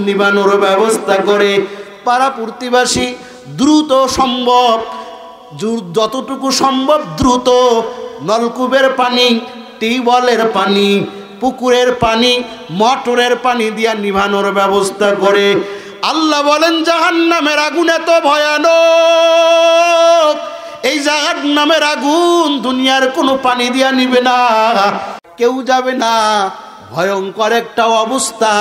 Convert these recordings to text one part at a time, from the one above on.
নিবানোর ব্যবস্থা করে পাড়া প্রতিবাসী দ্রুত সম্ভব, যতটুকু সম্ভব দ্রুত নলকূপের পানি, টিউবওয়েলের পানি, পুকুরের পানি, মোটরের পানি দিয়া নিভানোর ব্যবস্থা করে। আল্লাহ বলেন জাহান্নামের আগুন এত ভয়ানক, এই জাহান্নামের আগুন দুনিয়ার কোনো পানি দিয়া নিবে না, কেউ যাবে না। ভয়ঙ্কর একটা অবস্থা।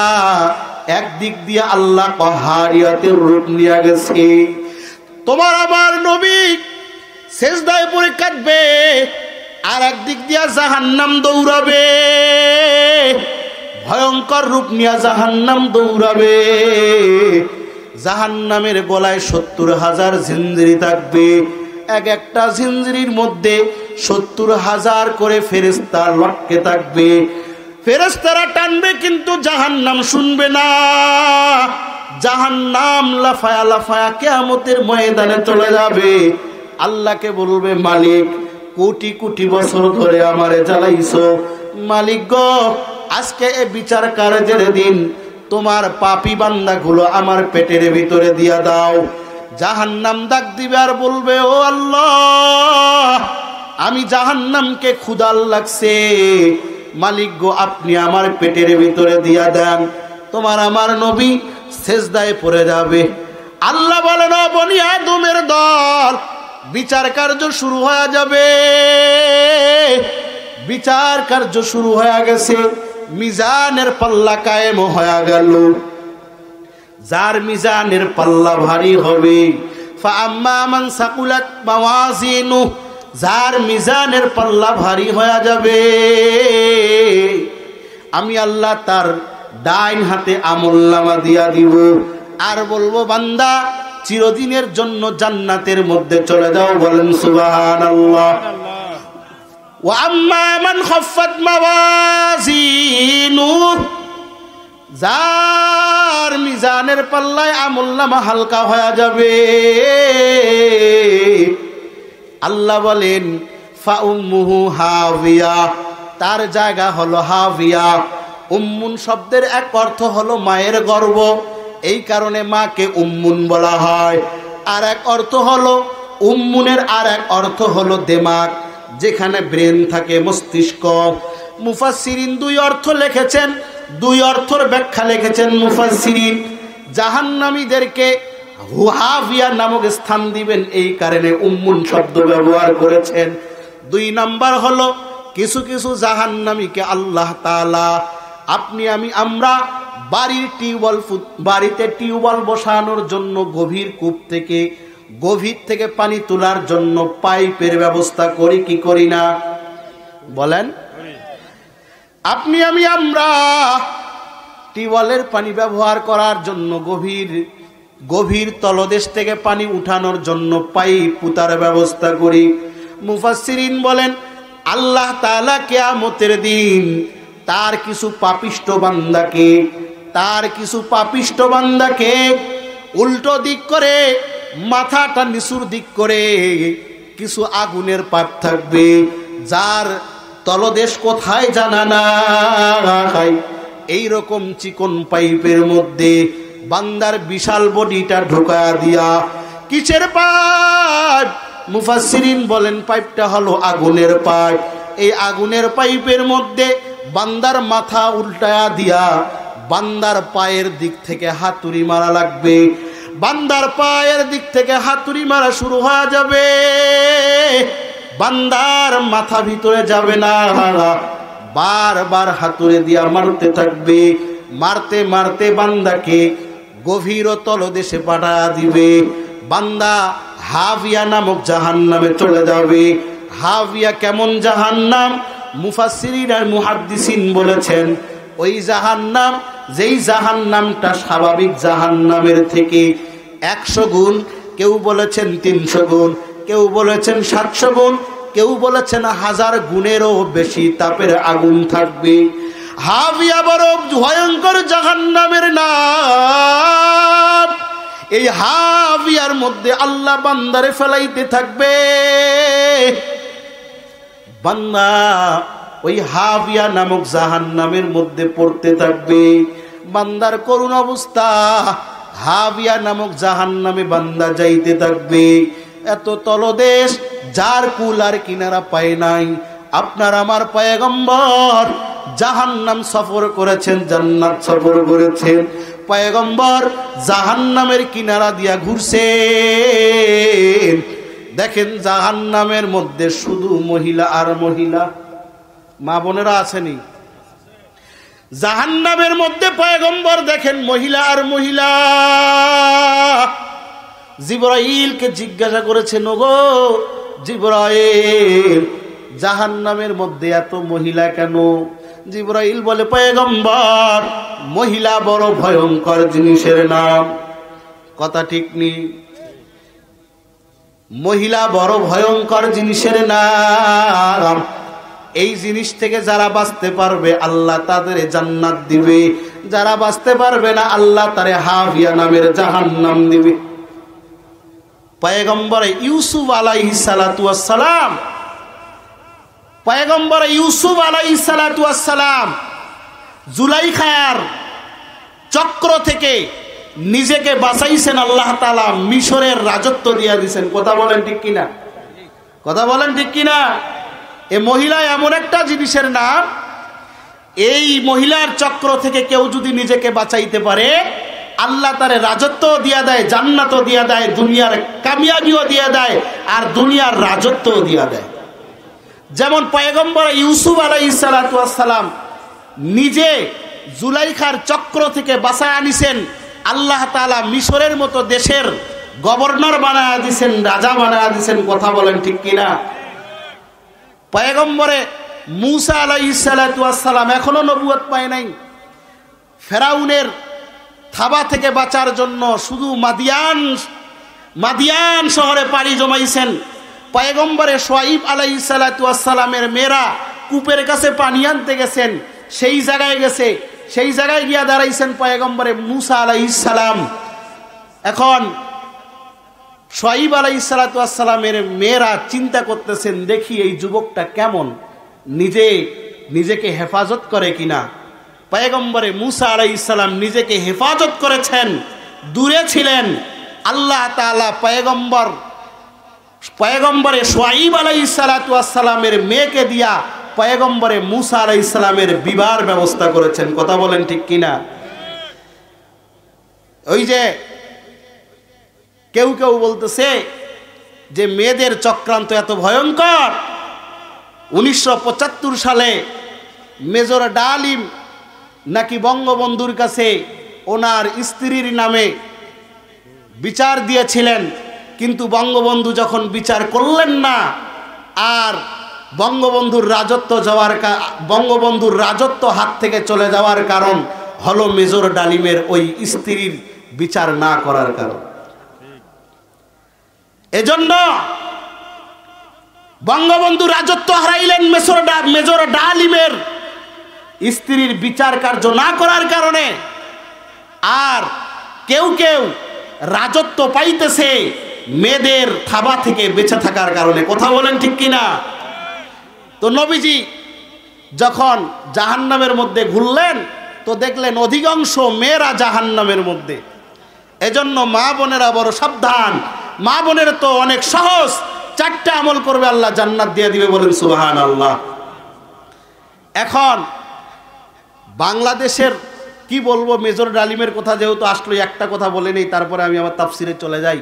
একদিক দিয়ে আল্লাহ কহারিয়াতের রূপ নিয়ে গেছে, তোমার আমার নবী সেজদায় পড়ে কাঁদবে, আর একদিক দিয়া জাহান্নাম দৌড়াবে, ভয়ঙ্কর রূপ নিয়ে জাহান্নাম দৌড়াবে। জাহান্নামের গলায় 70,000 জিনজিরি থাকবে, এক একটা জিনজিরির মধ্যে 70,000 করে ফেরেশতা লটকে থাকবে। ফেরেশতারা টানবে কিন্তু জাহান্নাম শুনবে না। জাহান্নাম লাফায়া লাফায়া কিয়ামতের ময়দানে চলে যাবে। আল্লাহকে বলবে, মালিক কোটি কোটি বছর ধরে আমারে জ্বালাইছো, মালিক গো আজকে এ বিচার কার্যের দিন, তোমার পাপী বান্দাগুলো আমার পেটের ভিতরে দিয়া দাও। জাহান্নাম ডাক দিবে আর বলবে, ও আল্লাহ আমি জাহান্নামকে ক্ষুধা লাগছে, মালিক গো আপনি আমার পেটের ভিতরে দিয়া দেন। তোমার আমার নবী সেজদায় পড়ে যাবে। আল্লাহ বলেন, ও বনি আদমের দল, বিচার কার্য শুরু হয়ে যাবে। বিচার কার্য শুরু হয়ে গেছে, মিজানের পাল্লা কায়েম হয়ে গেল। যার মিজানের পাল্লা ভারী হবে, ফাআম্মা মান সাকুলাত মাওয়াজিনু, যার মিজানের পাল্লা ভারী হয়ে যাবে, আমি আল্লাহ তার ডাইন হাতে আমলনামা দিয়া দিব, আর বলবো বান্দা চিরদিনের জন্য জান্নাতের মধ্যে চলে যাও। বলেন সুবহানাল্লাহ। ওয়া আম্মা মান খাফফাত মাওয়াজিনু, যার মিজানের পাল্লায় আমলনামা হালকা হয়ে যাবে, আল্লাহ বলেন ফা উম্মুহু হাবিয়া, তার জায়গা হলো হাবিয়া। উম্মুন শব্দের এক অর্থ হলো মায়ের গর্ভ, এই কারণে মাকে উম্মুন বলা হয়। আর এক অর্থ হলো উম্মুনের, আর এক অর্থ হলো দেমাগ, যেখানে ব্রেন থাকে, মস্তিষ্ক। মুফাসসিরিন দুই অর্থ লিখেছেন, দুই অর্থের ব্যাখ্যা লিখেছেন মুফাসসিরিন। জাহান্নামীদেরকে হাবিয়া নামক স্থান দিবেন, এই কারণে উম্মুন শব্দ ব্যবহার করেছেন। দুই নাম্বার হলো কিছু কিছু জাহান্নামীকে আল্লাহ তাআলা, আপনি আমরা বাড়িতে টিউবওয়েল বসানোর জন্য গভীর কূপ থেকে, গভীর থেকে পানি তোলার জন্য পাইপের ব্যবস্থা করি কি করি না? বলেন। আপনি আমরা টিউবওয়েলের পানি ব্যবহার করার জন্য গভীর তলদেশ থেকে পানি উঠানোর জন্য পাইপ পুতার ব্যবস্থা করি। মুফাসসিরিন বলেন আল্লাহ তাআলা কিয়ামতের দিন তার কিছু পাপিষ্ঠ বান্দাকে উল্টো দিক করে, মাথাটা নিচুর দিক করে কিছু আগুনের পাইপ থাকবে, যার তলদেশ কোথায় জানা নাই। এইরকম চিকন পাইপের মধ্যে বান্দার বিশাল বডিটা ঢোকা দিয়া, কিসের পাইপ? মুফাসসিরিন বলেন পাইপটা হলো আগুনের পাইপ। এই আগুনের পাইপের মধ্যে বান্দার মাথা উল্টায়া দিয়া বান্দার পায়ের দিক থেকে হাতুড়ি মারা লাগবে। বান্দার পায়ের দিক থেকে হাতুড়ি মারা শুরু হয়ে যাবে, বান্দার মাথা ভিতরে যাবে না, বারবার হাতুড়ে দিয়া মারতে থাকবে। মারতে মারতে বান্দাকে গভীর তলদেশে পাঠা দিবে। বান্দা হাবিয়া নামক জাহান্নামে চলে যাবে। হাবিয়া কেমন জাহান্নাম? মুফাসসিরিন আর মুহাদ্দিসিন বলেছেন ওই জাহান্নাম, যেই জাহান্নামটা স্বাভাবিক জাহান্নামের থেকে 100 গুণ, কেউ বলেছেন 300 গুণ, কেউ বলেছেন 700 গুণ, কেউ বলেছেন 1000 গুণেরও বেশি তাপের আগুন থাকবে। হাবিয়া বড় ভয়ঙ্কর জাহান্নামের নাম। এই হাবিয়ার মধ্যে আল্লাহ বান্দারে ফেলাইতে থাকবে। বান্দা ওই হাবিয়া নামক জাহান্নামের মধ্যে পড়তে থাকবে। বান্দার করুণ অবস্থা, হাবিয়া নামক জাহান্নামে বান্দা যাইতে থাকবে। এত তলদেশ, যার কুল আর কিনারা পায় নাই। আপনার আমার পয়গম্বর জাহান্নাম সফর করেছেন, জান্নাত সফর করেছেন। পয়গম্বর জাহান্নামের কিনারা দিয়া ঘুরছেন। দেখেন জাহান্নামের মধ্যে শুধু মহিলা আর মহিলা। মা বোনেরা আসেনি? জাহান্নামের মধ্যে পয়গম্বর দেখেন মহিলা আর মহিলা। জিবরাইলকে জিজ্ঞাসা করেছেন, ওগো জিবরাইল, জাহান্নামের মধ্যে এত মহিলা কেন? জিবরাইল বলে, পয়গম্বর, মহিলা বড় ভয়ঙ্কর জিনিসের নাম। কথা ঠিক নেই? মহিলা বড় ভয়ঙ্কর জিনিসের নাম। এই জিনিস থেকে যারা বাঁচতে পারবে আল্লাহ তাদের জান্নাত দিবে, যারা বাঁচতে পারবে না আল্লাহ তারে হাবিয়া নামের জাহান্নাম দিবে। পয়গম্বর ইউসুফ আলাইহিস সালাতু ওয়াস সালাম, পয়গম্বর ইউসুফ আলাইহিস সালাতু ওয়াস সালাম জুলাইখার চক্র থেকে নিজেকে বাঁচাইছেন। আল্লাহ তাআলা মিশরের রাজত্ব দিয়ে দিয়েছেন। কথা বলেন ঠিক কিনা? কথা বলেন ঠিক কিনা? এ মহিলা এমন একটা জিনিসের নাম, এই মহিলার চক্র থেকে কেউ যদি নিজেকে বাঁচাইতে পারে আল্লাহ তারে রাজত্ব দিয়া দেয়, জান্নাতও দিয়া দেয়, দুনিয়ার কামিয়াবিও দিয়া দেয়, আর দুনিয়ার রাজত্বও দিয়া দেয়। যেমন পয়গম্বর ইউসুফ আলাইহিস সালাতু ওয়াস সালাম নিজে জুলাইখার চক্র থেকে বাঁচায় আনিছেন। আল্লাহ তাআলা মিশরের মতো দেশের গভর্নর বানায়া দিয়েছেন, রাজা বানায়া দিয়েছেন। কথা বলেন ঠিক কিনা? পয়গম্বরে মূসা আলাইহিস সালাতু ওয়াস সালাম এখনো নবুয়ত পায় নাই। ফেরাউনের থাবা থেকে বাঁচার জন্য শুধু মাদিয়ান শহরে পাড়ি জমাইছেন। পয়গম্বরে শুআইব আলাইহিস সালাতু ওয়াস সালামের মেয়েরা কূপের কাছে পানি আনতে গেছেন, সেই জায়গায় গেছে, সেই জায়গায় গিয়া দাঁড়াইছেন পয়গম্বরে মূসা আলাইহিস সালাম। এখন শুআইব আলাইহিস সালাতু ওয়াস সালামের মেয়েরা চিন্তা করতেছেন, দেখি এই যুবকটা কেমন, নিজেকে হেফাজত করে কিনা। পয়গম্বরে মূসা আলাইহিস সালাম নিজেকে হেফাজত করেছেন, দূরে ছিলেন। আল্লাহ তাআলা পয়গম্বরে শুআইব আলাইহিস সালাতু ওয়াস সালামের মেয়েকে দিয়া পয়গম্বরে মূসা আলাইহিস সালামের বিবাহের ব্যবস্থা করেছেন। কথা বলেন ঠিক কিনা? ওই যে কেউ কেউ বলতেছে যে মেয়েদের চক্রান্ত এত ভয়ঙ্কর। 1975 সালে মেজর ডালিম নাকি বঙ্গবন্ধুর কাছে ওনার স্ত্রীর নামে বিচার দিয়েছিলেন, কিন্তু বঙ্গবন্ধু যখন বিচার করলেন না, আর বঙ্গবন্ধুর রাজত্ব হাত থেকে চলে যাওয়ার কারণ হলো মেজর ডালিমের ওই স্ত্রীর বিচার না করার কারণ। এজন্য বঙ্গবন্ধু রাজত্ব হারাইলেন মেজর ডালিমের স্ত্রীর বিচার কার্য না করার কারণে। আর কেউ কেউ রাজত্ব পাইতেছে মেয়েদের থাবা থেকে বেঁচে থাকার কারণে। কথা বলেন ঠিক কিনা? তো নবীজি যখন জাহান্নামের মধ্যে ঘুরলেন তো দেখলেন অধিকাংশ মেয়েরা জাহান্নামের মধ্যে। এজন্য মা বোনেরা বড় সাবধান। মা বোনের তো অনেক সহজ, 4টা আমল করবে আল্লাহ জান্নাত দিয়ে দিবে। বলেন সুবহানাল্লাহ। এখন বাংলাদেশের কি বলবো, মেজর ডালিমের কথা যেহেতু আসলো, একটা কথা বলে নেই, তারপরে আমি আমার তাফসিরে চলে যাই।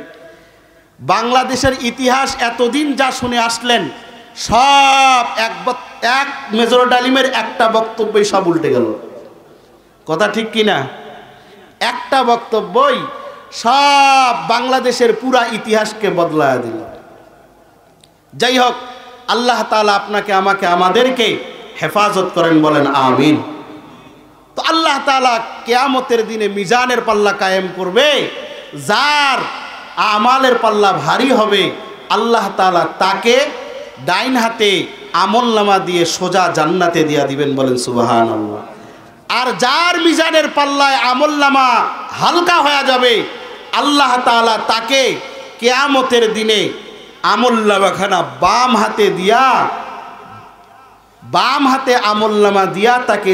বাংলাদেশের ইতিহাস এতদিন যা শুনে আসলেন সব এক মেজর ডালিমের একটা বক্তব্যই সব উল্টে গেল। কথা ঠিক কিনা? একটা বক্তব্যই সব বাংলাদেশের পুরা ইতিহাসকে বদলায়া দিল। যাই হোক, আল্লাহ তাআলা আপনাকে, আমাকে, আমাদেরকে হেফাজত করেন। বলেন আমিন। তো আল্লাহ তাআলা কিয়ামতের দিনে মিজানের পাল্লা কায়েম করবে। যার আমালের পাল্লা ভারী হবে আল্লাহ তাআলা তাকে ডাইন হাতে আমলনামা দিয়ে সোজা জান্নাতে দিয়া দিবেন। বলেন সুবহানাল্লাহ। আর যার মিজানের পাল্লায় আমলনামা হালকা হয়ে যাবে আল্লাহ তাআলা তাকে কিয়ামতের দিনে আমলনামাখানা বাম হাতে দিয়া বাম হাতে আমলনামা দিয়া তাকে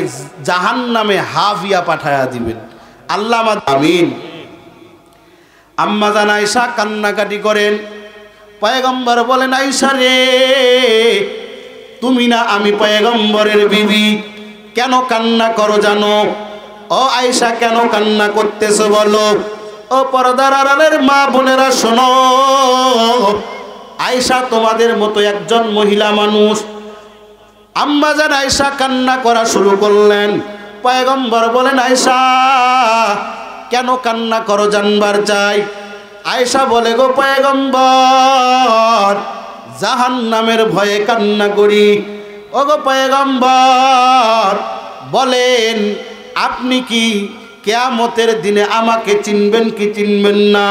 জাহান্নামে হাফিয়া পাঠায়া দিবেন। আল্লাহ আমিন। আম্মা জান আয়েশা কান্নাকাটি করেন। পয়গম্বর বলেন, আয়েশা রে, তুমি না আমি পয়গম্বরের বিবি, কেন কান্না করো জানো? ও আয়েশা, কেন কান্না করতেছো বলো? ও পর্দার আড়ালের মা বোনেরা শোনো, আয়েশা তোমাদের মতো একজন মহিলা মানুষ। আম্মা জান আয়েশা কান্না করা শুরু করলেন। পয়গম্বর বলেন, আয়েশা কেন কান্না করো জানবার চাই? আয়েশা বলে, গো পয়গম্বর, জাহান্নামের ভয়ে কান্না করি। ও গো পয়গম্বর, বলেন আপনি কি কিয়ামতের দিনে আমাকে চিনবেন কি চিনবেন না?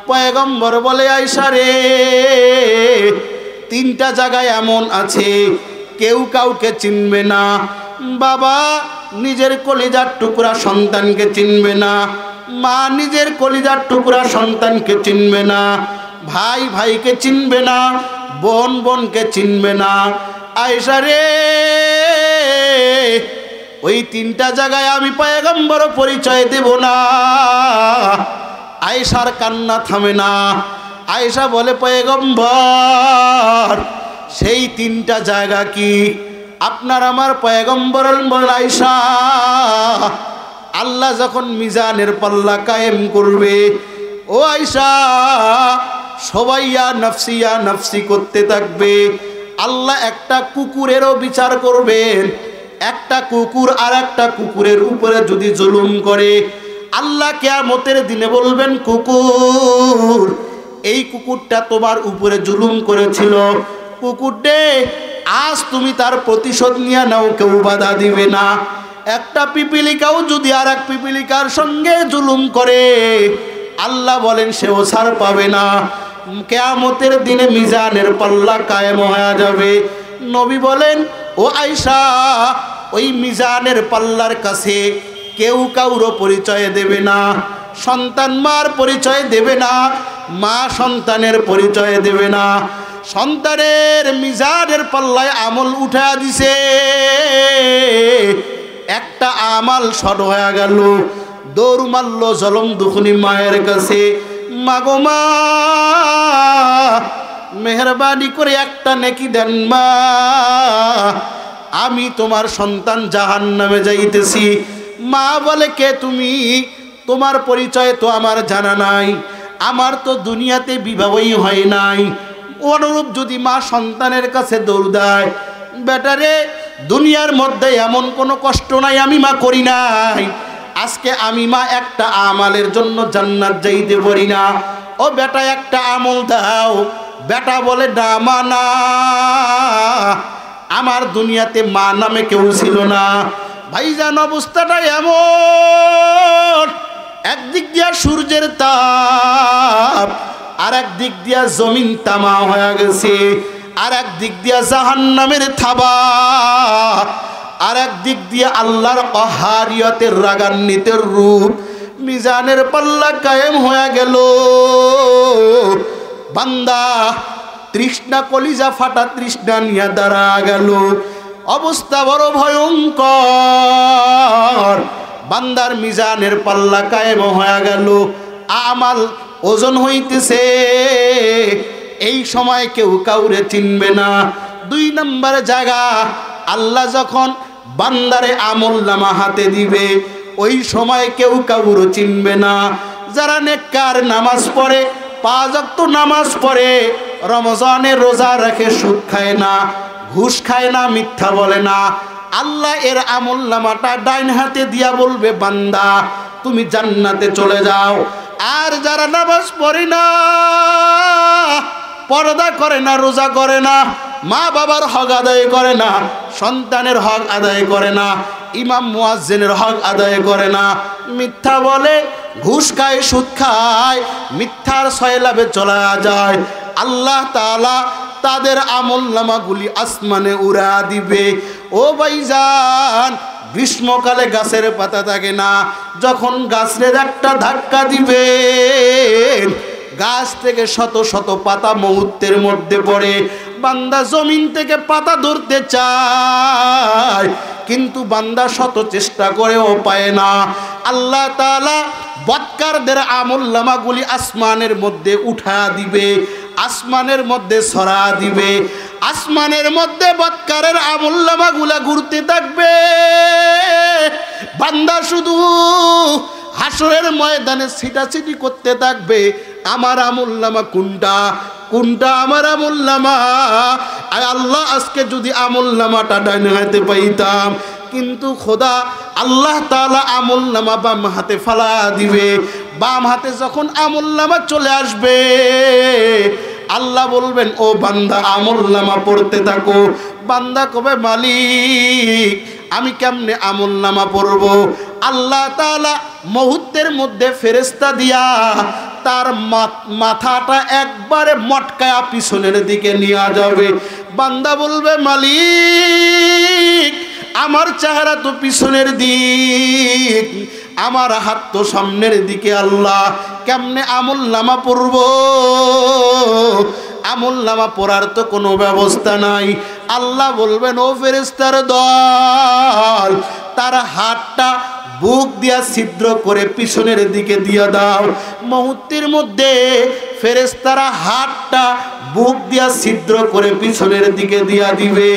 পয়গম্বর বলে, আয়েশা রে, তিনটা জায়গায় এমন আছে কেউ কাউকে চিনবে না। বাবা নিজের কলিজার টুকরা সন্তানকে চিনবে না, মা নিজের কলিজার টুকরা সন্তানকে চিনবে না, ভাই ভাইকে চিনবে না, বোন বোনকে চিনবে না। আয়েশা রে, ওই তিনটা জায়গায় আমি পয়গম্বর পরিচয় দেব না। আয়েশার কান্না থামে না। আয়েশা বলে, পয়গম্বর সেই তিনটা জায়গা কি? আপনার আমার পয়গম্বর বলেন, আয়েশা, আল্লাহ যখন মিজানের পাল্লা কায়েম করবে, ও আয়েশা, সবাই ইয়া নফসি করতে থাকবে। আল্লাহ একটা কুকুরেরও বিচার করবেন। একটা কুকুর আর একটা কুকুরের উপরে যদি জুলুম করে, আল্লাহ কিয়ামতের দিনে বলবেন, কুকুর, এই কুকুরটা তোমার উপরে জুলুম করেছিল, কুকুরটে আজ তুমি তার প্রতিশোধ নিয়ে নাও, কেউ বাধা দিবে না। একটা পিপিলিকাও যদি আর এক পিপিলিকার সঙ্গে জুলুম করে, আল্লাহ বলেন সেও ছাড় পাবে না। কিয়ামতের দিনে মিজানের পাল্লা কায়েম হয়ে যাবে। নবী বলেন, ও আয়েশা, ওই মিজানের পাল্লার কাছে কেউ কাউরও পরিচয় দেবে না। সন্তান মার পরিচয় দেবে না, মা সন্তানের পরিচয় দেবে না। সন্তানের মিজানের পাল্লায় আমল উঠা দিছে, একটা আমাল শর্ট হয়ে গেল। দৌড় মারল জলম দুখনি মায়ের কাছে, মাগো মা, মেহরবানি করে একটা নেকি দেন মা, আমি তোমার সন্তান জাহান্নামে যাইতেছি। মা বলে, কে তুমি? তোমার পরিচয় তো আমার জানা নাই, আমার তো দুনিয়াতে বিবাহই হয় নাই। অনুরূপ যদি মা সন্তানের কাছে দৌড় দেয়, বেটারে, দুনিয়ার মধ্যে এমন কোনো কষ্ট নাই আমি মা করি নাই, আজকে আমি মা একটা আমালের জন্য জান্নাত যাইতে পারি না। ও বেটা, একটা আমল দাও। বেটা বলে, না মা না, আমার দুনিয়াতে মা নামে কেউ ছিল না। ভাইজান, অবস্থাটা এমন, একদিক দিয়া সূর্যের তাপ, আর এক দিক দিয়া জমিন তামা হয়ে গেছে, আর এক দিক দিয়া জাহান্নামের থাবা, আর এক দিক দিয়া আল্লাহর অহারিয়তের রাগান্বিতের রূপ। মিজানের পাল্লা কায়েম হয়ে গেল। বান্দা তৃষ্ণা, কলিজা ফাটা তৃষ্ণা নিয়ে দাঁড়া গেল। অবস্থা বড় ভয়ঙ্কর। বান্দার মিজানের পাল্লা কায়েম হয়ে গেল, আমাল ওজন হইতেছে। এই সময় কেউ কাউরে চিনবে না। 2 নম্বর জায়গা, আল্লাহ যখন বান্দারে আমলনামা হাতে দিবে, ওই সময় কেউ কাউরে চিনবে না। যারা নেককার নামাজ পড়ে, 5 ওয়াক্ত নামাজ পড়ে, রমজানে রোজা রাখে, সুদ খায় না, ঘুষ খায় না, মিথ্যা বলে না, আল্লাহ এর আমলনামাটা ডাইন হাতে দিয়া বলবে, বান্দা তুমি জান্নাতে চলে যাও। আর যারা নামাজ পড়ে না, পর্দা করে না, রোজা করে না, মা বাবার হক আদায় করে না, সন্তানের হক আদায় করে না, ইমাম মুয়াজ্জিনের হক আদায় করে না, মিথ্যা বলে, ঘুষ খায়, সুদ খায়, মিথ্যার সয়লাভে চলা যায়, আল্লাহ তাআলা তাদের আমলনামাগুলি আসমানে উড়া দিবে। ও ভাইজান, গ্রীষ্মকালে গাছের পাতা থাকে না, যখন গাছের একটা ধাক্কা দিবে, গাছ থেকে শত শত পাতা মুহূর্তের মধ্যে পড়ে। বান্দা জমিন থেকে পাতা ধরতে চায়, কিন্তু বান্দা শত চেষ্টা করেও পায় না। আল্লাহ তাআলা বদকারদের আমলনামাগুলি আসমানের মধ্যে উঠা দিবে, আসমানের মধ্যে ছড়া দিবে। আসমানের মধ্যে বদকারের আমলনামাগুলা ঘুরতে থাকবে। বান্দা শুধু হাসরের ময়দানে ছিটাছিটি করতে থাকবে, আমার আমলনামা কোনটা, কোনটা আমার আমলনামা। আয় আল্লাহ, আজকে যদি আমলনামাটা ডাইনে হাতে পাইতাম। কিন্তু খোদা আল্লাহ তাআলা আমলনামা বাম হাতে ফালা দিবে। বাম হাতে যখন আমলনামা চলে আসবে, আল্লাহ বলবেন, ও বান্দা আমলনামা পড়তে থাকো। বান্দা কবে, মালিক আমি কেমনে আমলনামা পড়ব? আল্লাহ তাআলা মুহূর্তের মধ্যে ফেরেশতা দিয়া তার মাথাটা একবারে মটকায়া পিছনের দিকে নিয়ে যাবে। বান্দা বলবে, মালিক আমার চেহারা তো পিছনের দিক, আমার হাত তো সামনের দিকে। আল্লাহ কেমনে আমলনামা পড়ব? আমলনামা পড়ার তো কোনো ব্যবস্থা নাই। আল্লাহ বলবেন, ও ফেরেশতার দল, তার হাতটা বুক দিয়া ছিদ্র করে পিছনের দিকে দিয়া দাও। মুহূর্তের মধ্যে ফেরেশতারা হাতটা বুক দিয়া ছিদ্র করে পিছনের দিকে দিয়া দিবে।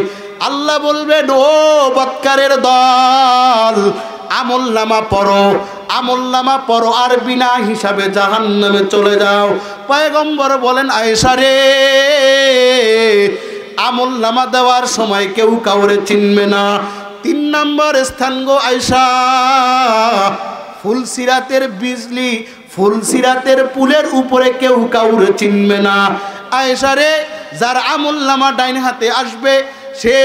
আল্লাহ বলবেন, ও বদকারের দল, আমলনামা পড়ো, আমলনামা পড়ো, আর বিনা হিসাবে জাহান্নামে চলে যাও। পয়গম্বর বলেন, আয়েশা রে, আমলনামা দেওয়ার সময় কেউ কাউরে চিনবে না। 3 নম্বর স্থান গো আয়েশা, ফুলসিরাতের বিজলি, ফুলসিরাতের পুলের উপরে কেউ কাউরে চিনবে না। আয়েশা রে, যার আমলনামা ডাইন হাতে আসবে, সে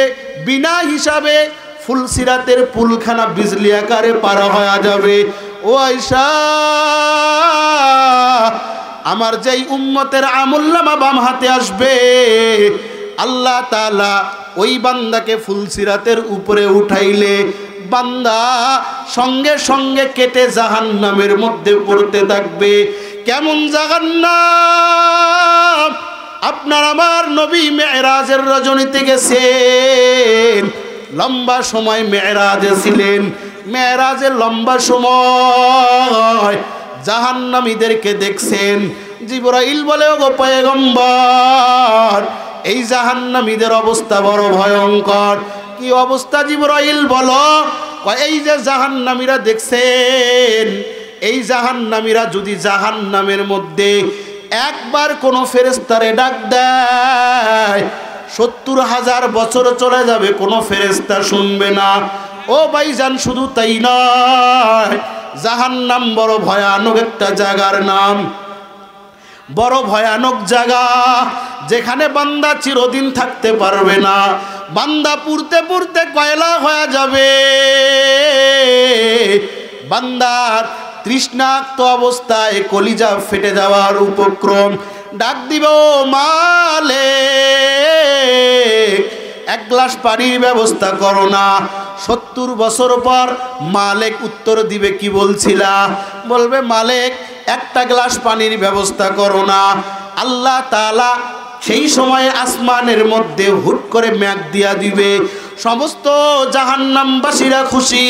বিনা হিসাবে ফুলসিরাতের পুলখানা বিজলি আকারে পার হয়ে যাবে। ও আয়েশা, আমার যেই উম্মতের আমলনামা বাম হাতে আসবে, আল্লাহ তাআলা ওই বান্দাকে ফুলসিরাতের উপরে উঠাইলে বান্দা সঙ্গে সঙ্গে কেটে জাহান্নামের মধ্যে পড়তে থাকবে। কেমন জাহান্নাম! আপনার আমার নবী মেরাজের রজনীতে গেছেন, লম্বা সময় মেরাজে ছিলেন। মেরাজের লম্বা সময় জাহান্নামীদেরকে দেখছেন। জিবরাইল বলে, ওগো পয়গম্বর, এই জাহান্নামীদের অবস্থা বড় ভয়ঙ্কর। কি অবস্থা জিবরাইল বলো? এই যে জাহান্নামীরা দেখছেন, এই জাহান্নামীরা যদি জাহান্নামের মধ্যে একবার কোনো ফেরেশতারে ডাক দেয়, 70,000 বছর চলে যাবে, কোনো ফেরেশতা শুনবে না। ও ভাইজান, শুধু তাই নয়, জাহান্নাম বড় ভয়ানক একটা জায়গার নাম, বড় ভয়ানক জায়গা, যেখানে বান্দা চিরদিন থাকতে পারবে না। বান্দা পুড়তে পুড়তে কয়লা হয়ে যাবে। বান্দার তৃষ্ণাক্ত অবস্থায় কলিজা ফেটে যাওয়ার উপক্রম। ডাক দিব, মালিক 1 গ্লাস পানির ব্যবস্থা করো না। 70 বছর পর মালিক উত্তর দিবে, কি বলছিলা? বলবে, মালিক 1টা গ্লাস পানির ব্যবস্থা করো না। আল্লাহ তাআলা সেই সময়ে আসমানের মধ্যে হুট করে মেঘ দিয়া দিবে। সমস্ত জাহান্নামবাসীরা খুশি।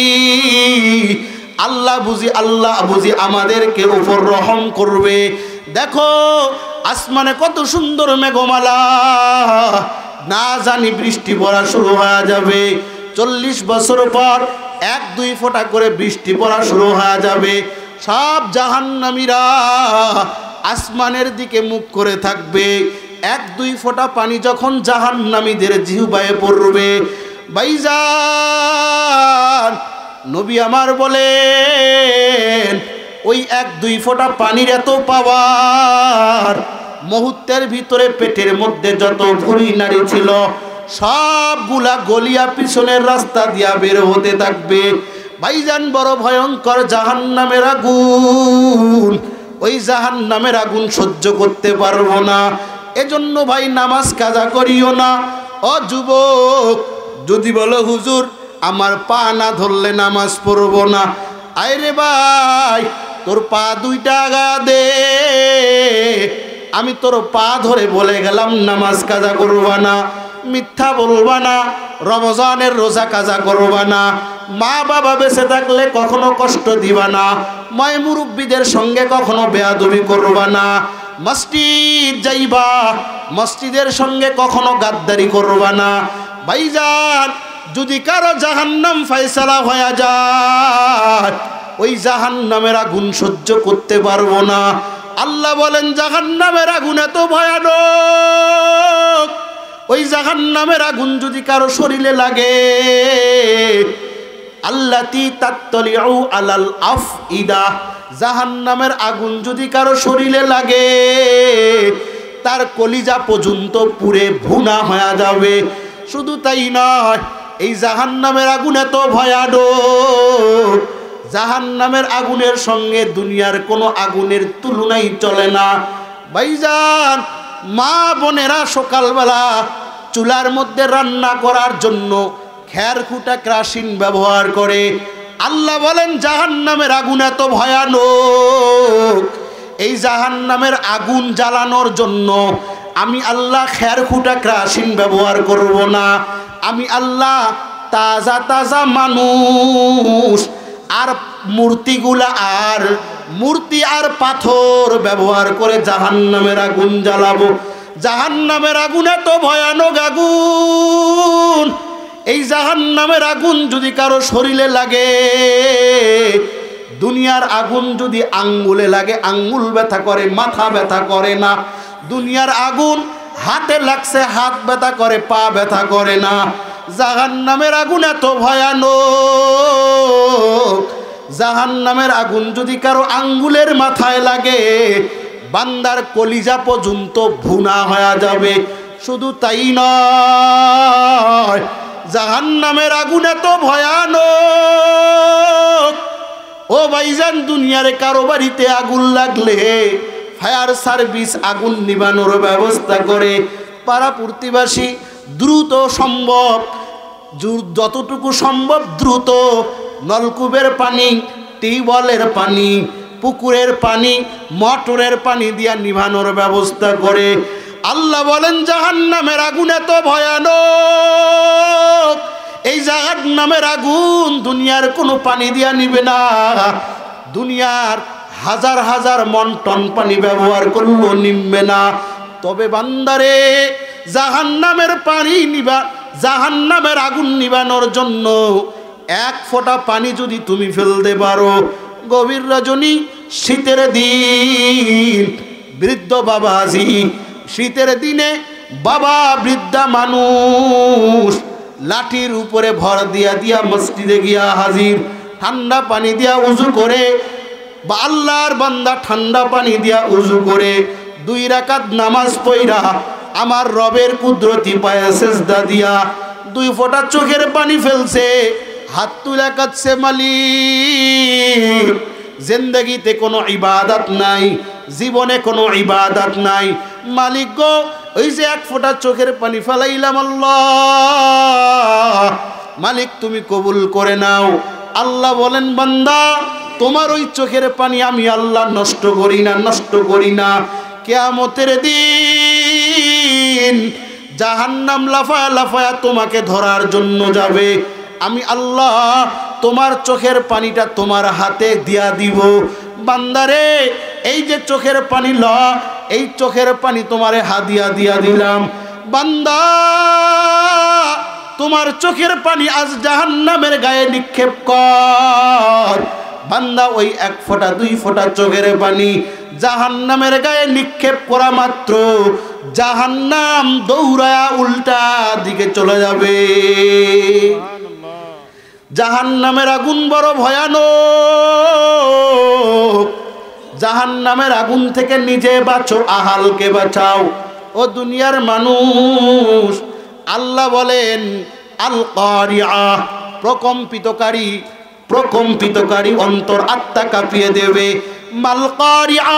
আল্লাহ বুঝি আমাদেরকে উপর রহম করবে। দেখো আসমানে কত সুন্দর মেঘমালা, না জানি বৃষ্টি পড়া শুরু হয়ে যাবে। 40 বছর পর 1-2 ফোঁটা করে বৃষ্টি পড়া শুরু হয়ে যাবে। সব জাহান্নামীরা আসমানের দিকে মুখ করে থাকবে। 1-2 ফোঁটা পানি যখন জাহান্নামীদের জিহ্বায় পড়বে, ভাইজান নবী আমার বলেন, ওই 1-2 ফোঁটা পানির এত পাওয়ার, মুহূর্তের ভিতরে পেটের মধ্যে যত ভুঁড়ি নাড়ি ছিল সবগুলা গলিয়া পিছনের রাস্তা দিয়া বের হতে থাকবে। ভাইজান, বড় ভয়ঙ্কর জাহান্নামের আগুন। ওই জাহান্নামের আগুন সহ্য করতে পারবো না। এজন্য ভাই নামাজ কাজা করিও না। ও যুবক, যদি বলো হুজুর আমার পা না ধরলে নামাজ পড়বো না, আরে ভাই তোর পা দুইটা আগা দে, আমি তোর পা ধরে বলে গেলাম নামাজ কাজা করবা না, মিথ্যা বলবা না, রমজানের রোজা কাজা করবা না, মা বাবা বেঁচে থাকলে কখনো কষ্ট দিবা না, ময় মুরব্বীদের সঙ্গে কখনো বেয়াদবি করবা না, মসজিদ যাইবা, মসজিদের সঙ্গে কখনো গাদ্দারি করবা না। ভাইজান, যদি কারো জাহান্নাম ফয়সালা হয়ে যায়, ওই জাহান্নামের আগুন সহ্য করতে পারবো না। আল্লাহ বলেন জাহান্নামের আগুন এত ভয়ানক, ওই জাহান্নামের আগুন যদি কারো শরীরে লাগে, আল্লাতি তাত্তালিউ আলাল আফইদা, জাহান্নামের আগুন যদি কারো শরীরে লাগে, তার কলিজা পর্যন্ত পুড়ে ভুনা হয়ে যাবে। শুধু তাই নয়, এই জাহান্নামের আগুন এত ভয়ানক, জাহান্নামের আগুনের সঙ্গে দুনিয়ার কোনো আগুনের তুলনাই চলে না। ভাইজান, মা বোনেরা সকালবেলা চুলার মধ্যে রান্না করার জন্য খেরকুটা কেরোসিন ব্যবহার করে। আল্লাহ বলেন জাহান্নামের আগুন এত ভয়ানক, এই জাহান্নামের আগুন জ্বালানোর জন্য আমি আল্লাহ খেরকুটা কেরোসিন ব্যবহার করব না। আমি আল্লাহ তাজা তাজা মানুষ আর মূর্তি আর পাথর ব্যবহার করে জাহান্নামের আগুন জ্বালাবো। জাহান্নামের আগুন এত ভয়ানক আগুন, এই জাহান্নামের আগুন যদি কারো শরীরে লাগে, দুনিয়ার আগুন যদি আঙ্গুলে লাগে আঙ্গুল ব্যথা করে, মাথা ব্যথা করে না। দুনিয়ার আগুন হাতে লাগছে, হাত ব্যথা করে, পা ব্যথা করে না। জাহান্নামের আগুন এত ভয়ানক, জাহান্নামের আগুন যদি কারো আঙ্গুলের মাথায় লাগে, বান্দার কলিজা পর্যন্ত ভুনা হয়ে যাবে। শুধু তাই নয়, জাহান্নামের আগুন এত ভয়ানক, ও ভাইজান, দুনিয়ার কারো বাড়িতে আগুন লাগলে ফায়ার সার্ভিস আগুন নিবানোর ব্যবস্থা করে। পাড়া প্রতিবাসী দ্রুত সম্ভব, যতটুকু সম্ভব দ্রুত নলকূপের পানি, টিউবওয়েলের পানি, পুকুরের পানি, মোটরের পানি দিয়া নিভানোর ব্যবস্থা করে। আল্লাহ বলেন জাহান্নামের আগুন এত ভয়ানক, এই জাহান্নামের আগুন দুনিয়ার কোনো পানি দিয়া নিবে না। দুনিয়ার হাজার হাজার মন টন পানি ব্যবহার করলেও নিমবে না। তবে বান্দারে, জাহান্নামের পানি নিবা, জাহান্নামের আগুন নিবানোর জন্য এক ফোঁটা পানি যদি তুমি ফেলতে পারো, গভীর রজনী, শীতের দিন, বৃদ্ধ বাবাজি, শীতের দিনে বাবা বৃদ্ধা মানুষ লাঠির উপরে ভর দিয়া দিয়া মসজিদে গিয়া হাজির, ঠান্ডা পানি দিয়া উজু করে, বা আল্লাহর বান্দা ঠান্ডা পানি দিয়া উজু করে 2 রাকাত নামাজ পড়া আমার রবের কুদরতি পায়ে সেজদা দিয়া 2 ফোঁটা চোখের পানি ফেলছে, হাত তুলে কাঁদছে, মালিক জিন্দেগিতে কোনো ইবাদত নাই, জীবনে কোনো ইবাদত নাই, মালিক গো, ওই যে 1 ফোঁটা চোখের পানি ফেলাইলাম, আল্লাহ মালিক তুমি কবুল করে নাও। আল্লাহ বলেন বান্দা, তোমার ওই চোখের পানি আমি আল্লাহ নষ্ট করি না, নষ্ট করি না। কিয়ামতের দিন জাহান্নাম লাফায়া লাফায়া তোমাকে ধরার জন্য যাবে, আমি আল্লাহ তোমার চোখের পানিটা তোমার হাতে দিয়া দিব। বান্দারে, এই যে চোখের পানি ল, এই চোখের পানি তোমারে হাদিয়া দিয়া দিলাম। বান্দা, তোমার চোখের পানি আজ জাহান্নামের গায়ে নিক্ষেপ কর। বান্দা ওই 1 ফোঁটা 2 ফোঁটা চোখের পানি জাহান্নামের গায়ে নিক্ষেপ করা মাত্র জাহান্নাম দৌড়ায়া উল্টা দিকে চলে যাবে। জাহান্নামের আগুন বড় ভয়ানক, জাহান্নামের আগুন থেকে নিজে বাঁচো, আহালকে বাঁচাও। ও দুনিয়ার মানুষ, আল্লাহ বলেন আল কারিয়া, প্রকম্পিতকারী, প্রকম্পিতকারী, অন্তর আত্মা কাঁপিয়ে দেবে। মাল কারিয়া,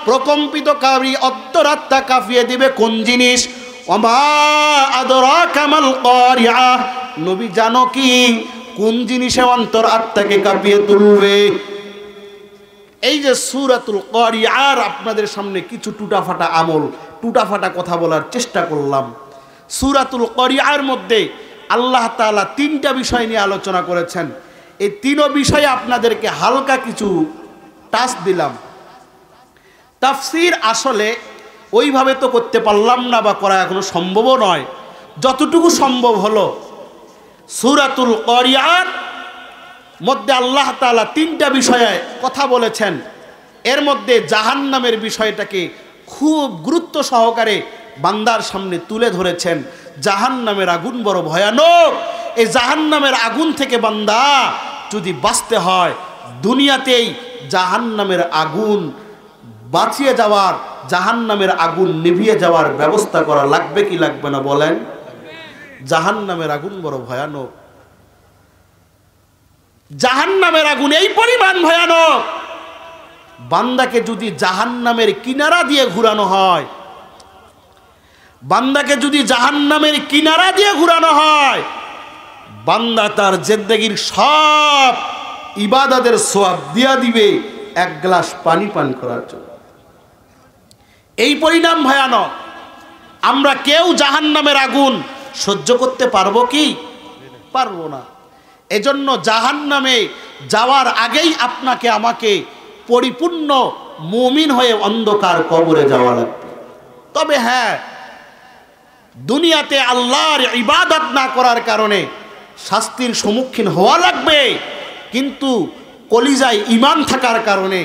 প্রকম্পিতকারী, অন্তর আত্মা কাঁপিয়ে দেবে কোন জিনিস? ওমা আদরাকা মাল কারিয়া, নবী জানো কি কোন জিনিসে অন্তর আত্মাকে কাঁপিয়ে তুলবে? এই যে সূরাতুল কারিয়ার আপনাদের সামনে কিছু টুটাফাটা কথা বলার চেষ্টা করলাম। সূরাতুল কারিয়ার মধ্যে আল্লাহ তাআলা 3টা বিষয় নিয়ে আলোচনা করেছেন। এই 3 বিষয়ে আপনাদেরকে হালকা কিছু টাচ দিলাম। তাফসীর আসলে ওইভাবে তো করতে পারলাম না, বা করা এখনো সম্ভবও নয়। যতটুকু সম্ভব হলো, সূরাতুল কারিয়ার মধ্যে আল্লাহ তাআলা 3টা বিষয়ে কথা বলেছেন। এর মধ্যে জাহান্নামের বিষয়টাকে খুব গুরুত্ব সহকারে বান্দার সামনে তুলে ধরেছেন। জাহান্নামের আগুন বড় ভয়ানক। এই জাহান্নামের আগুন থেকে বান্দা যদি বাঁচতে হয়, দুনিয়াতেই জাহান্নামের আগুন বাঁচিয়ে যাওয়ার, জাহান্নামের আগুন নিভিয়ে যাওয়ার ব্যবস্থা করা লাগবে কি লাগবে না বলেন? জাহান্নামের আগুন বড় ভয়ানক। জাহান্নামের আগুন এই পরিমাণ ভয়ানক, বান্দাকে যদি জাহান্নামের কিনারা দিয়ে ঘুরানো হয়, বান্দাকে যদি জাহান্নামের কিনারা দিয়ে ঘুরানো হয়, বান্দা তার জিন্দেগীর সব ইবাদতের সওয়াব দিয়া দিবে 1 গ্লাস পানি পান করার জন্য। এই পরিণাম ভয়ানক। আমরা কেউ জাহান্নামের আগুন সহ্য করতে পারবো কি? পারবো না। এজন্য জাহান্নামে যাওয়ার আগেই আপনাকে আমাকে পরিপূর্ণ মুমিন হয়ে অন্ধকার কবরে যাওয়া লাগবে। তবে হ্যাঁ, দুনিয়াতে আল্লাহর ইবাদত না করার কারণে শাস্তির সম্মুখীন হওয়া লাগবে, কিন্তু কলিজায় ঈমান থাকার কারণে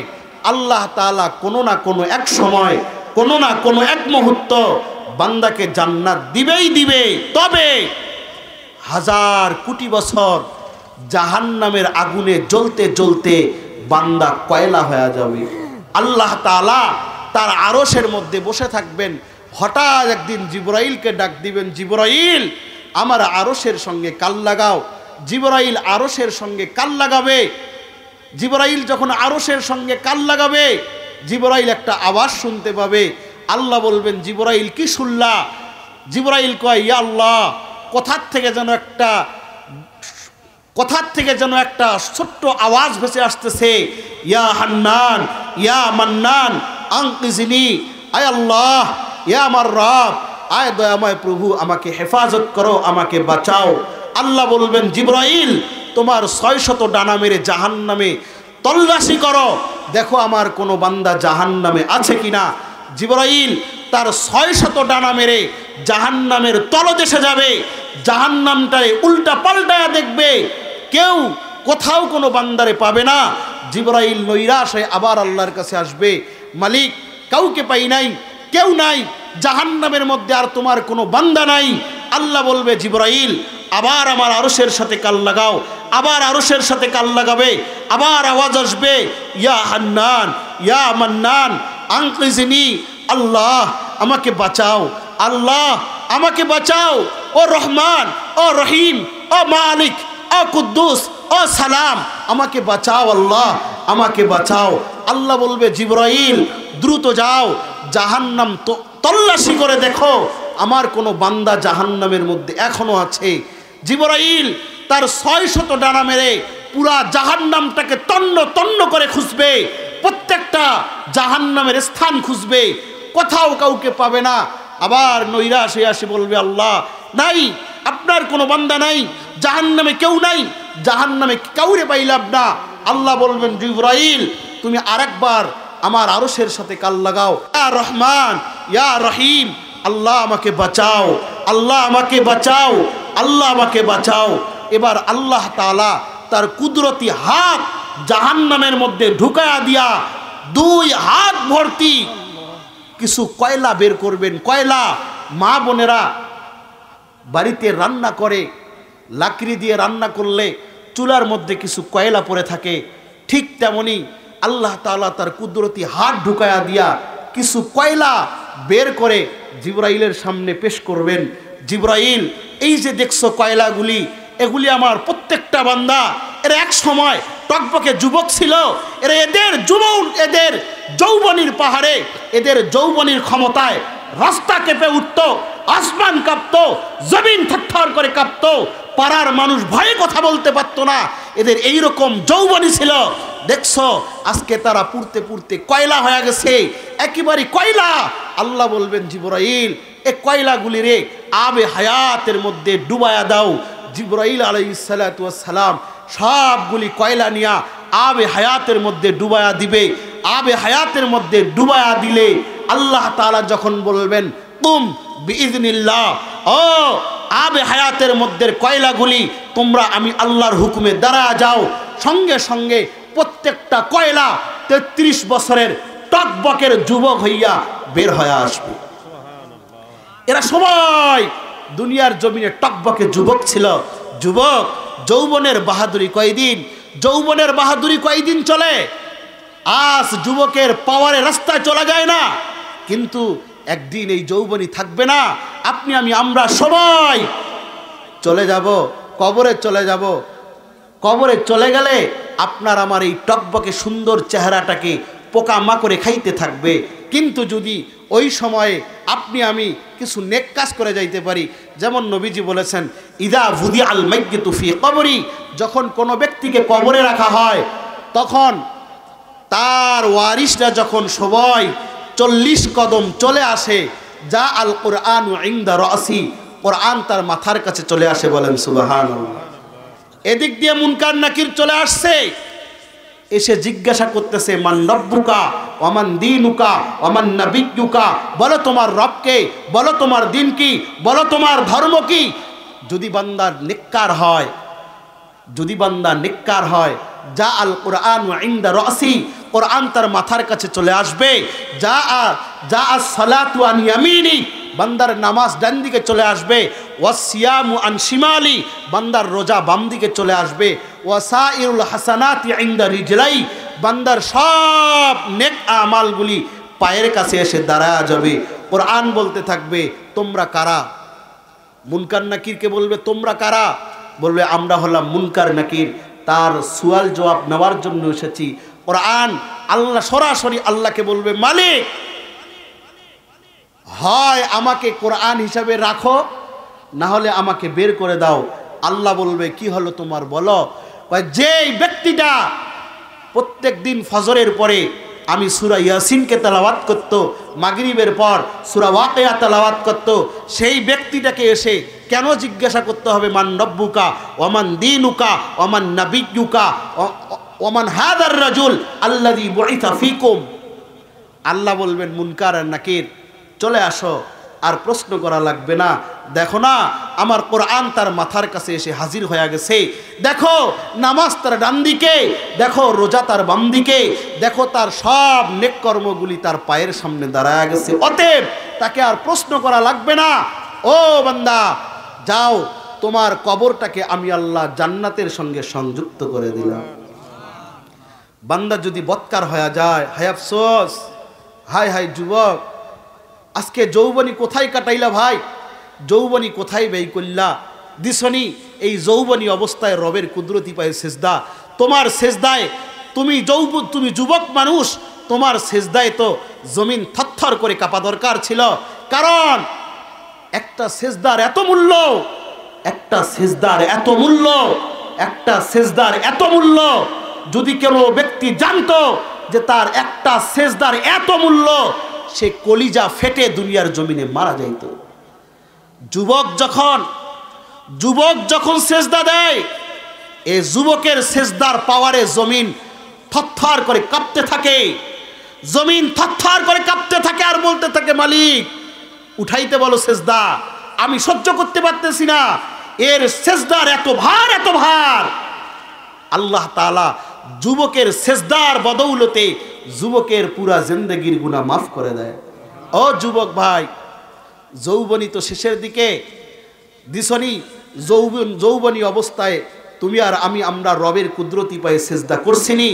আল্লাহ তাআলা কোনো না কোনো এক সময়, কোনো না কোনো এক মুহূর্ত বান্দাকে জান্নাত দিবেই দিবে। তবে 1000 কোটি বছর জাহান্নামের আগুনে জ্বলতে জ্বলতে বান্দা কয়লা হয়ে যাবে। আল্লাহ তাআলা তার আরশের মধ্যে বসে থাকবেন। হঠাৎ একদিন জিবরাইলকে ডাক দিবেন, জিবরাইল আমার আরশের সঙ্গে কাল লাগাও। জিবরাইল আরশের সঙ্গে কাল লাগাবে। জিবরাইল যখন আরশের সঙ্গে কাল লাগাবে, জিবরাইল একটা আওয়াজ শুনতে পাবে। আল্লাহ বলবেন, জিবরাইল কি শুনলা? জিবরাইল কয়, ইয়া আল্লাহ, কোথার থেকে যেন একটা ছোট্ট আওয়াজ ভেসে আসতেছে, ইয়া হান্নান ইয়া মান্নান আনকিজনি, আয় আল্লাহ, ইয়া আমার রব, আয় দয়াময় প্রভু, আমাকে হেফাজত করো, আমাকে বাঁচাও। আল্লাহ বলবেন, জিবরাইল তোমার 600 ডানা মেরে জাহান্নামে তল্লাশি করো, দেখো আমার কোনো বান্দা জাহান্নামে আছে কিনা। জিবরাইল তার 600 ডানা মেরে জাহান্নামের তলদেশে যাবে। জাহান্নামটারে উল্টা পাল্টায়া দেখবে, কেউ কোথাও কোনো বান্দারে পাবে না। জিবরাইল নৈরাশ হয়ে আবার আল্লাহর কাছে আসবে, মালিক কাউকে পাই নাই, কেউ নাই, জাহান্নামের মধ্যে আর তোমার কোনো বান্দা নাই। আল্লাহ বলবে, জিবরাইল আবার আমার আরশের সাথে কাল লাগাও। আবার আরশের সাথে কাল লাগাবে, আবার আওয়াজ আসবে, ইয়া হান্নান ইয়া মান্নান আনকিজনি, আল্লাহ আমাকে বাঁচাও, আল্লাহ আমাকে বাঁচাও, ও রহমান, ও রহিম, ও মালিক, ও কুদ্দুস, ও সালাম, আমাকে বাঁচাও, আল্লাহ আমাকে বাঁচাও। আল্লাহ বলবে, জিবরাইল দ্রুত যাও, জাহান্নাম তল্লাশি করে দেখো আমার কোনো বান্দা জাহান্নামের মধ্যে এখনো আছে। জিবরাইল তার 600 ডানা মেরে পুরা জাহান্নামটাকে তন্ন তন্ন করে খুঁজবে, প্রত্যেকটা জাহান্নামের স্থান খুঁজবে, কোথাও কাউকে পাবে না। আবার নৈরাশ হয়ে আসে বলবে, আল্লাহ নাই, আপনার কোনো বান্দা নাই, জাহান্নামে কেউ নাই, জাহান্নামে কাউরে পাইলাম না। আল্লাহ বলবেন, জিবরাইল তুমি আরেকবার আমার আরশের সাথে কাল লাগাও, ইয়া রহমান ইয়া রহিম, আল্লাহ আমাকে বাঁচাও, আল্লাহ আমাকে বাঁচাও, আল্লাহ আমাকে বাঁচাও। এবার আল্লাহ তাআলা তার কুদরতি হাত জাহান্নামের মধ্যে ঢুকায়া দিয়া 2 হাত ভর্তি কিছু কয়লা বের করবেন। কয়লা, মা বোনেরা বাড়িতে রান্না করে, লাকড়ি দিয়ে রান্না করলে চুলার মধ্যে কিছু কয়লা পড়ে থাকে, ঠিক তেমনি আল্লাহ তাআলা তার কুদরতি হাত ঢুকায়া দিয়া কিছু কয়লা বের করে জিবরাইলের সামনে পেশ করবেন। জিবরাইল এই যে দেখছো কয়লাগুলি, এগুলি আমার প্রত্যেকটা বান্দা, এরা এক সময় টকবকে যুবক ছিল, এদের যৌবনীর পাহাড়ে, এদের যৌবনীর ক্ষমতায় রাস্তা কেঁপে উঠত, আসমান কাঁপত, জমিন থরথর করে কাঁপত, পাড়ার মানুষ ভয়ে কথা বলতে পারত না। এদের এইরকম যৌবনী ছিল, দেখছো আজকে তারা পুড়তে পুড়তে কয়লা হয়ে গেছে, একেবারে কয়লা। আল্লাহ বলবেন জিবরাইল এই কয়লাগুলি রে আবে হায়াতের মধ্যে ডুবায়া দাও। জিবরাইল আলাইহিস সালাতু ওয়াস সালাম সবগুলি কয়লা নিয়া আবে হায়াতের মধ্যে ডুবায়া দিবে। আবে হায়াতের মধ্যে ডুবায়া দিলে আল্লাহ তাআলা যখন বলবেন তুম বিইজনিল্লাহ, ও আবে হায়াতের মধ্যে কয়লাগুলি তোমরা আমি আল্লাহর হুকুমে দাঁড়া যাও, সঙ্গে সঙ্গে প্রত্যেকটা কয়লা 33 বছরের টকবকের যুবক হইয়া বের হয়ে আসবে। এরা সবাই দুনিয়ার জমিনে টকবকে যুবক ছিল। যুবক যৌবনের বাহাদুরি কয়দিন, যৌবনের বাহাদুরি কয়দিন চলে। আজ যুবকের পাওয়ারে রাস্তায় চলা যায় না, কিন্তু একদিন এই যৌবনই থাকবে না। আপনি আমি আমরা সবাই চলে যাব, কবরে চলে যাব। কবরে চলে গেলে আপনার আমার এই টকবকে সুন্দর চেহারাটাকে পোকা মাকড়ে খাইতে থাকবে। কিন্তু যদি ওই সময়ে আপনি আমি কিছু নেক কাজ করে যাইতে পারি, যেমন নবীজি বলেছেন ইদা ভুদি আল মাইয়িতু ফি কবরি, যখন কোনো ব্যক্তিকে কবরে রাখা হয় তখন তার ওয়ারিসরা যখন সবাই 40 কদম চলে আসে, যা আল কোরআন ইনদা রাসি, কোরআন তার মাথার কাছে চলে আসে। বলেন সুবহানাল্লাহ। এদিক দিয়ে মুনকার নাকির চলে আসছে, এসে জিজ্ঞাসা করতেছে মান রব্বুকা ওয়ামান দীনুকা ওয়ামান নাবিয়্যুকা, বলো তোমার রবকে, বলো তোমার দিন কি, বলো তোমার ধর্ম কি। যদি বান্দা নেককার হয়, যদি বান্দা নেককার হয়, যা আল কোরআন ইনদা রাসি, কোরআন তার মাথার কাছে চলে আসবে। যা আস সালাতু আন ইয়ামিনি, বান্দার নামাজ ডান দিকে চলে আসবে। ওয়াসিয়ামু আন শিমালি, বান্দার রোজা বাম দিকে চলে আসবে। ওয়াসাইরুল হাসানাতি ইনদা রিজলাই, বান্দার সব নেক আমালগুলি পায়ের কাছে এসে দাঁড়ায়া যাবে। কোরআন বলতে থাকবে তোমরা কারা। মুনকার নাকিরকে বলবে তোমরা কারা, বলবে আমরা হলাম মুনকার নাকির, তার সুয়াল জবাব নেওয়ার জন্য এসেছি। কোরআন আল্লাহ সরাসরি আল্লাহকে বলবে মালিক হয় আমাকে কোরআন হিসাবে রাখো, না হলে আমাকে বের করে দাও। আল্লাহ বলবে কি হলো তোমার, বলো। যেই ব্যক্তিটা প্রত্যেক দিন ফজরের পরে আমি সূরা ইয়াসিনকে তেলাওয়াত করত, মাগরিবের পর সূরা ওয়াকিয়া তেলাওয়াত করত, সেই ব্যক্তিটাকে এসে কেন জিজ্ঞাসা করতে হবে মান রব্বুকা ওয়ামান দীনুকা ওয়ামান নাবিয়্যুকা ওয়ামান হাদার রাজুল আল্লাযী বুইসা ফীকুম। আল্লাহ বলবেন মুনকার আর নাকির চলে আসো, আর প্রশ্ন করা লাগবে না। দেখো না আমার কোরআন তার মাথার কাছে এসে হাজির হয়ে গেছে। দেখো নামাজ তার ডান দিকে, দেখো রোজা তার বাম দিকে, দেখো তার সব নেক কর্মগুলি তার পায়ের সামনে দাঁড়ায় গেছে। অতএব তাকে আর প্রশ্ন করা লাগবে না। ও বান্দা যাও, তোমার কবরটাকে আমি আল্লাহ জান্নাতের সঙ্গে সংযুক্ত করে দিলাম। বান্দা যদি বৎকার হয়ে যায়, হায় আফসোস, হায় হায় যুবক, আজকে যৌবনী কোথায় কাটাইলা ভাই, যৌবনী কোথায় ব্যয় করলা দিসনি। এই যৌবনী অবস্থায় রবের কুদরতি পায়ে সেজদা, তোমার সেজদায় তুমি যুবক মানুষ, তোমার সেজদায় তো জমিন থরথর করে কাঁপা দরকার ছিল। কারণ একটা সেজদার এত মূল্য, একটা সেজদার এত মূল্য, একটা সেজদার এত মূল্য, যদি কোনো ব্যক্তি জানতো যে তার একটা সেজদার এত মূল্য, সে কলিজা ফেটে দুনিয়ার জমিনে মারা যাইত। যুবক যখন সেজদা দেয়, এই যুবকের সেজদার পাওয়ারে জমিন থরথর করে কাঁপতে থাকে, জমিন থরথর করে কাঁপতে থাকে আর বলতে থাকে মালিক উঠাইতে বলো সেজদা, আমি সহ্য করতে পারতেছি না, এর সেজদার এত ভার, এত ভার। আল্লাহ তাআলা যুবকের সেজদার বদৌলতে যুবকের পুরা জিন্দেগির গুনাহ মাফ করে দেয়। ও যুবক ভাই, যৌবনী তো শেষের দিকে দিসনি, যৌবনী অবস্থায় তুমি আর আমরা রবের কুদরতি পায়ে সেজদা করছিনি।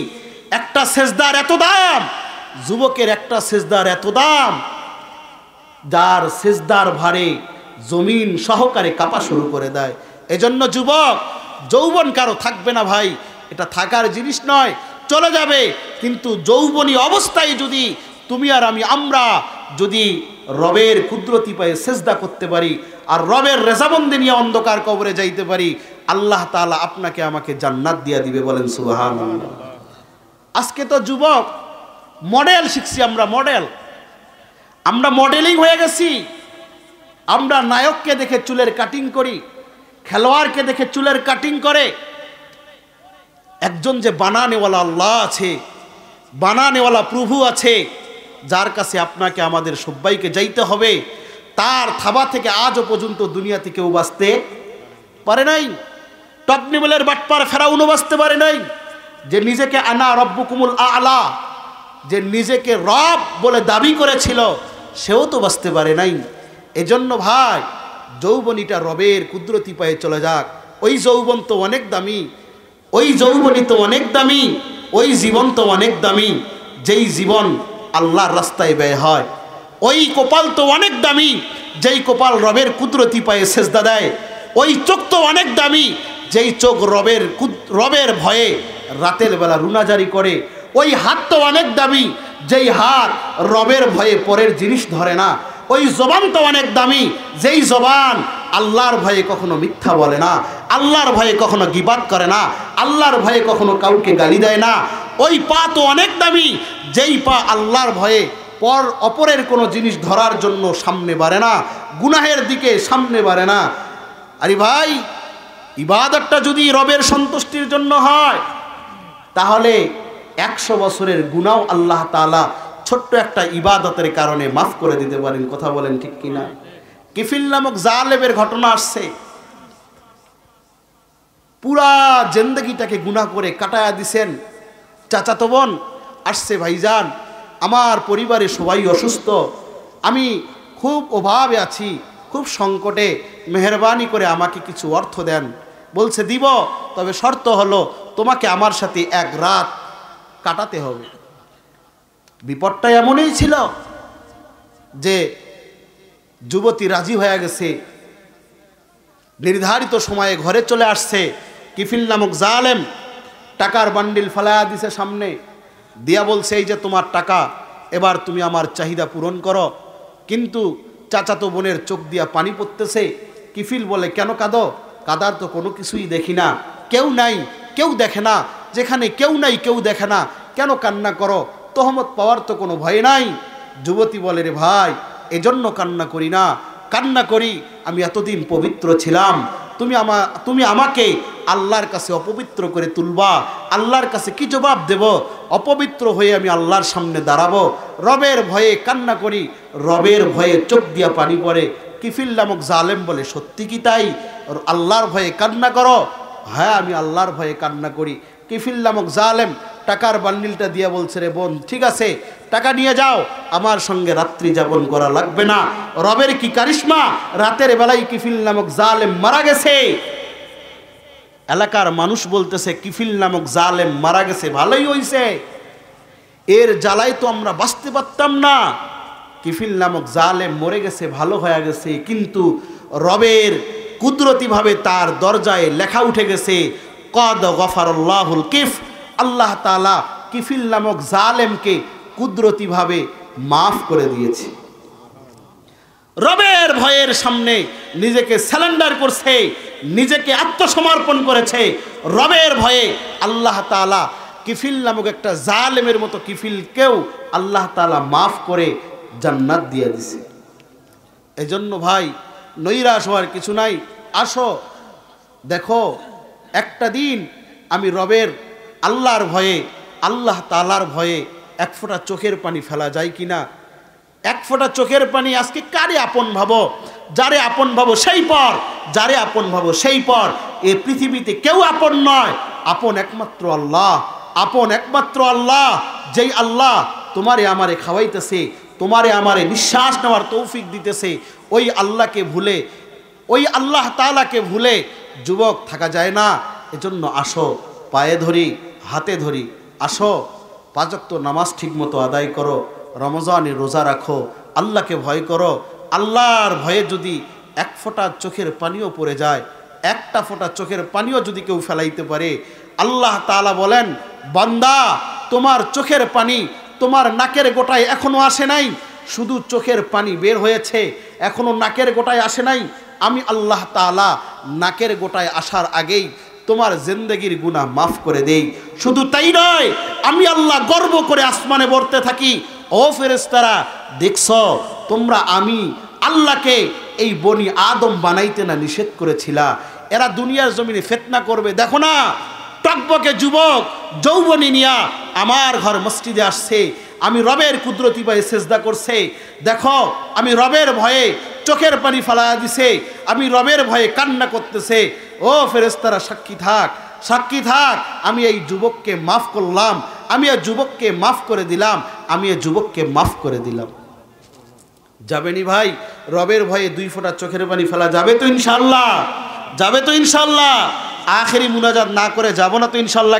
একটা সেজদার এত দাম, যুবকের একটা সেজদার এত দাম, যার সেজদার ভারে জমিন সহকারে কাঁপা শুরু করে দেয়। এজন্য যুবক, যৌবন কারো থাকবে না ভাই, এটা থাকার জিনিস নয়, চলে যাবে। কিন্তু যৌবনী অবস্থায় যদি তুমি আর আমরা যদি রবের কুদরতি পায়ে সেজদা করতে পারি আর রবের রেজাবন্দি নিয়ে অন্ধকার কবরে যাইতে পারি, আল্লাহ তাআলা আপনাকে আমাকে জান্নাত দিয়া দিবে। বলেন সুবহানাল্লাহ। আজকে তো যুবক মডেল শিখছি, আমরা মডেলিং হয়ে গেছি। আমরা নায়ককে দেখে চুলের কাটিং করি, খেলোয়াড়কে দেখে চুলের কাটিং করে। একজন যে বানানেওয়ালা আল্লাহ আছে, বানানেওয়ালা প্রভু আছে, যার কাছে আপনাকে আমাদের সবাইকে যাইতে হবে, তার থাবা থেকে আজও পর্যন্ত দুনিয়াতে কেউ বাঁচতে পারে নাই। টপ লেভেলের বাটপার ফেরাউনও বাঁচতে পারে নাই। যে নিজেকে আনা রব্বুকুমুল আলা, যে নিজেকে রব বলে দাবি করেছিল, সেও তো বাঁচতে পারে নাই। এজন্য ভাই, যৌবনীটা রবের কুদরতি পায়ে চলে যাক। ওই যৌবন তো অনেক দামি, ওই যৌবনী তো অনেক দামি, ওই জীবন তো অনেক দামি যেই জীবন আল্লাহর রাস্তায় ব্যয় হয়। ওই কপাল তো অনেক দামি যেই কপাল রবের কুদরতি পায়ে সেজদা দেয়। ওই চোখ তো অনেক দামি যেই চোখ রবের ভয়ে রাতের বেলা রুনাজারি করে। ওই হাত তো অনেক দামি যেই হাত রবের ভয়ে পরের জিনিস ধরে না। ওই জবান তো অনেক দামি যেই জবান আল্লাহর ভয়ে কখনো মিথ্যা বলে না, আল্লাহর ভয়ে কখনো গীবাত করে না, আল্লাহর ভয়ে কখনো কাউকে গালি দেয় না। ওই পা তো অনেক দামি যেই পা আল্লাহর ভয়ে অপরের কোনো জিনিস ধরার জন্য সামনে বাড়ে না, গুনাহের দিকে সামনে বাড়ে না। আরে ভাই, ইবাদতটা যদি রবের সন্তুষ্টির জন্য হয়, তাহলে 100 বছরের গুনাহ আল্লাহ তাআলা ছোট্ট একটা ইবাদতের কারণে মাফ করে দিতে পারেন। কথা বলেন ঠিক কিনা? কিফিল নামক জালেমের ঘটনা আসছে, পুরা জিন্দেগিটাকে গুনাহ করে কাটায়া দিছেন। চাচাতো বোন আসছে, ভাইজান আমার পরিবারে সবাই অসুস্থ, আমি খুব অভাবে আছি, খুব সংকটে, মেহেরবানি করে আমাকে কিছু অর্থ দেন। বলছে দিব, তবে শর্ত হলো তোমাকে আমার সাথে 1 রাত কাটাতে হবে। বিপদটা এমনই ছিল যে যুবতী রাজি হয়ে গেছে, নির্ধারিত সময়ে ঘরে চলে আসছে। কিফিল নামক জালেম টাকার বান্ডিল ফালায়া দিছে সামনে, দিয়া বলছে এই যে তোমার টাকা, এবার তুমি আমার চাহিদা পূরণ করো। কিন্তু চাচাতো বোনের চোখ দিয়া পানি পড়তেছে। কিফিল বলে কেন কাঁদো? কাদার তো কোনো কিছুই দেখি না, কেউ নাই, কেউ দেখে না। যেখানে কেউ নাই, কেউ দেখে না, কেন কান্না করো? তহমত পাওয়ার তো কোনো ভয় নাই। যুবতী বলে রে ভাই, এজন্য কান্না করি না, কান্না করি আমি এতদিন পবিত্র ছিলাম, তুমি আমাকে আল্লাহর কাছে অপবিত্র করে তুলবা, আল্লাহর কাছে কি জবাব দেব? অপবিত্র হয়ে আমি আল্লাহর সামনে দাঁড়াবো, রবের ভয়ে কান্না করি, রবের ভয়ে চোখ দিয়া পানি পড়ে। কিফিল নামক জালেম বলে সত্যি কি তাই? আল্লাহর ভয়ে কান্না করো? হ্যাঁ, আমি আল্লাহর ভয়ে কান্না করি। কিফিল নামক জালেম টাকার বান্ডিলটা দিয়ে বলছে রে বোন, ঠিক আছে টাকা নিয়ে যাও, আমার সঙ্গে রাত্রি যাপন করা লাগবে না। রবের কি কারিশমা, রাতের বেলায় কিফিল নামক জালেম মারা গেছে। এলাকার মানুষ বলতেছে কিফিল নামক জালেম মারা গেছে, ভালোই হইছে, এর জ্বালায় তো আমরা বাঁচতে পারতাম না। কিফিল নামক জালেম মরে গেছে, ভালো হয়ে গেছে, কিন্তু রবের কুদরতিভাবে তার দরজায় লেখা উঠে গেছে কদ গফারাল্লাহুল কিফ, আল্লাহ তাআলা কিফিল নামক জালেমকে কুদরতিভাবে মাফ করে দিয়েছে। রবের ভয়ের সামনে নিজেকে সারেন্ডার করছে, নিজেকে আত্মসমর্পণ করেছে। রবের ভয়ে আল্লাহ তাআলা কিফিল নামক একটা জালেমের মতো কিফিলকেও আল্লাহ তাআলা মাফ করে জান্নাত দিয়ে দিছে। এজন্য ভাই, নৈরাশ হওয়ার কিছু নাই। আসো দেখো, একটা দিন আমি রবের আল্লাহর ভয়ে, আল্লাহ তাআলার ভয়ে 1 ফোঁটা চোখের পানি ফেলা যায় কিনা। 1 ফোঁটা চোখের পানি আজকে কারে আপন ভাবো? যারে আপন ভাবো সেই পর, যারে আপন ভাবো সেই পর। এই পৃথিবীতে কেউ আপন নয়, আপন একমাত্র আল্লাহ, আপন একমাত্র আল্লাহ। যেই আল্লাহ তোমারে আমারে খাওয়াইতেছে, তোমারে আমারে নিঃশ্বাস নেওয়ার তৌফিক দিতেছে, ওই আল্লাহকে ভুলে, ওই আল্লাহ তাআলাকে ভুলে যুবক থাকা যায় না। এজন্য আসো, পায়ে ধরি, হাতে ধরি, আসো 5 ওয়াক্ত নামাজ ঠিক মতো আদায় করো, রমজানে রোজা রাখো, আল্লাহকে ভয় করো। আল্লাহর ভয়ে যদি 1 ফোঁটা চোখের পানিও পড়ে যায়, 1টা ফোঁটা চোখের পানিও যদি কেউ ফেলাইতে পারে, আল্লাহ তাআলা বলেন বান্দা, তোমার চোখের পানি তোমার নাকের গোটায় এখনো আসে নাই, শুধু চোখের পানি বের হয়েছে, এখনো নাকের গোটায় আসে নাই। আমি আল্লাহ তাআলা নাকের গোটায় আসার আগেই তোমার জিন্দেগির গুনাহ মাফ করে দেই। শুধু তাই নয়, আমি আল্লাহ গর্ব করে আসমানে বলতে থাকি, ও ফেরেশতারা দেখছো তোমরা আমি আল্লাহকে এই বনি আদম বানাইতে না নিষেধ করেছিলা, এরা দুনিয়ার জমিনে ফিতনা করবে, দেখো না টকবকে যুবক যৌবনী নিয়া আমার ঘর মসজিদে আসছে, আমি রবের কুদরতি পায়ে সেজদা করছে, দেখো আমি রবের ভয়ে চোখের পানি ফালায়া দিছে, আমি রবের ভয়ে কান্না করতেছে। ও ফেরেশতারা সাক্ষী থাক, সাক্ষী থাক, আমি এই যুবককে মাফ করলাম, আমি এই যুবককে মাফ করে দিলাম, আমি এই যুবককে মাফ করে দিলাম। যাবেনি ভাই? রবের ভয়ে 2 ফোঁটা চোখের পানি ফেলা যাবে তো ইনশাআল্লাহ? যাবে তো ইনশাআল্লাহ? আখেরি মুনাজাত না করে যাব না তো ইনশাআল্লাহ?